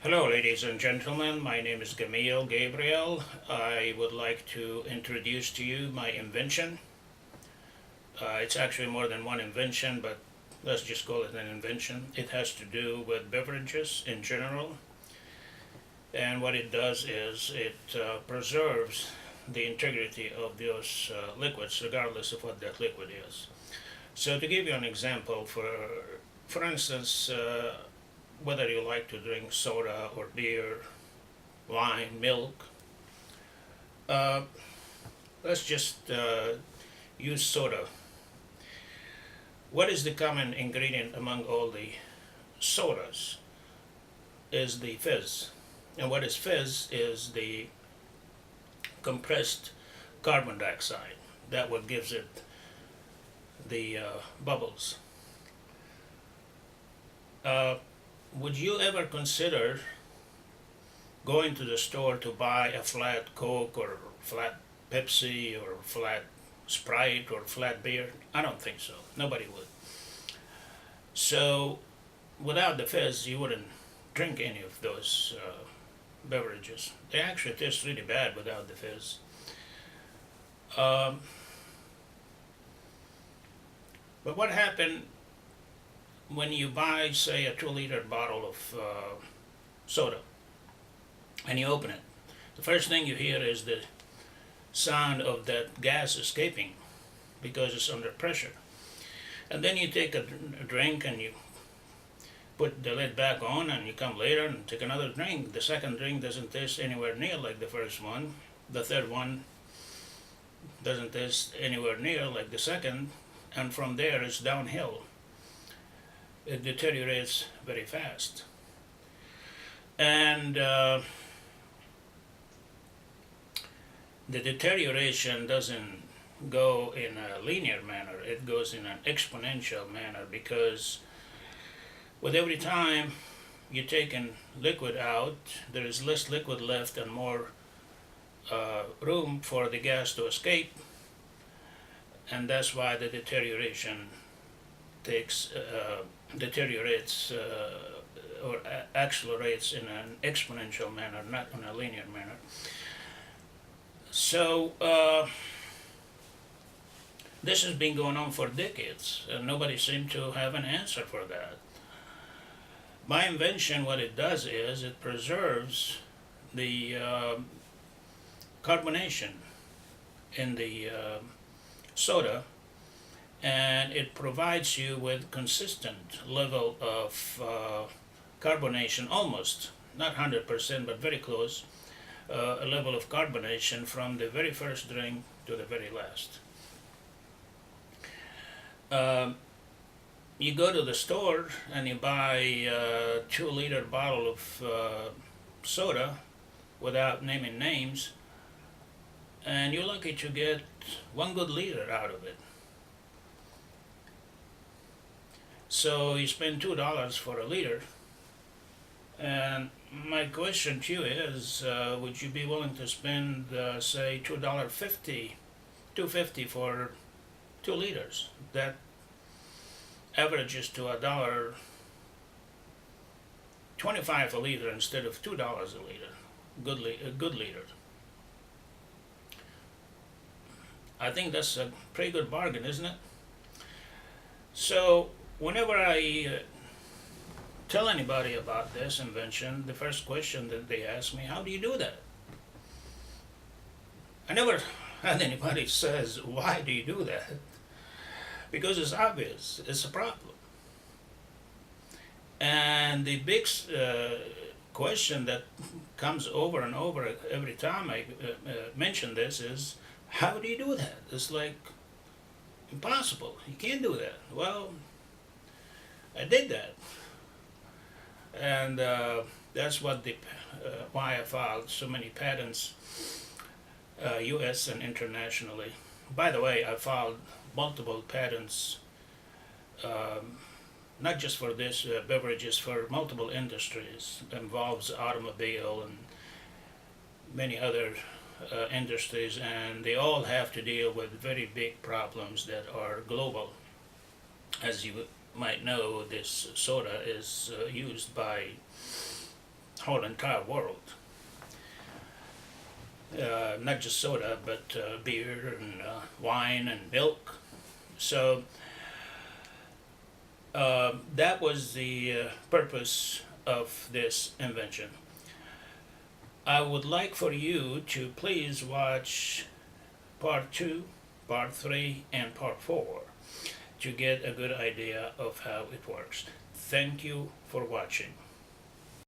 Hello, ladies and gentlemen. My name is Gamil Gabriel. I would like to introduce to you my invention. It's actually more than one invention, but let's just call it an invention. It has to do with beverages in general, and what it does is it preserves the integrity of those liquids, regardless of what that liquid is. So, to give you an example, for instance, whether you like to drink soda or beer, wine, milk. Uh, let's just use soda. What is the common ingredient among all the sodas? Is the fizz. And what is fizz is the compressed carbon dioxide. That what gives it the bubbles. Uh, would you ever consider going to the store to buy a flat Coke or flat Pepsi or flat Sprite or flat beer? I don't think so. Nobody would. So, without the fizz, you wouldn't drink any of those beverages. They actually taste really bad without the fizz. Um, but what happened when you buy, say, a 2 liter bottle of soda and you open it? The first thing you hear is the sound of that gas escaping because it's under pressure. And then you take a drink and you put the lid back on and you come later and take another drink. The second drink doesn't taste anywhere near like the first one. The third one doesn't taste anywhere near like the second. And from there it's downhill. It deteriorates very fast. And the deterioration doesn't go in a linear manner, it goes in an exponential manner because with every time you take in liquid out, there is less liquid left and more room for the gas to escape, and that's why the deterioration deteriorates or accelerates in an exponential manner, not in a linear manner. So this has been going on for decades, and nobody seemed to have an answer for that. My invention, what it does is it preserves the carbonation in the soda, and it provides you with consistent level of carbonation, almost not 100% but very close, a level of carbonation from the very first drink to the very last. You go to the store and you buy a 2 liter bottle of soda without naming names, and you're lucky to get 1 good liter out of it. So you spend $2 for a liter, and my question to you is, would you be willing to spend, say, $2.50 for 2 liters? That averages to $1.25 a liter instead of $2 a liter. A good liter. I think that's a pretty good bargain, isn't it? So whenever I tell anybody about this invention, the first question that they ask me, how do you do that? I never had anybody says, why do you do that? Because it's obvious, it's a problem. And the big question that comes over and over every time I mention this is, how do you do that? It's like impossible. You can't do that. Well, I did that, and that's what the why I filed so many patents, U.S. and internationally. By the way, I filed multiple patents, um, not just for this beverages, for multiple industries. It involves automobile and many other industries, and they all have to deal with very big problems that are global. As you might know, this soda is used by whole entire world. Not just soda, but beer and wine and milk. So that was the purpose of this invention. I would like for you to please watch part 2, part 3, and part 4 to get a good idea of how it works. Thank you for watching.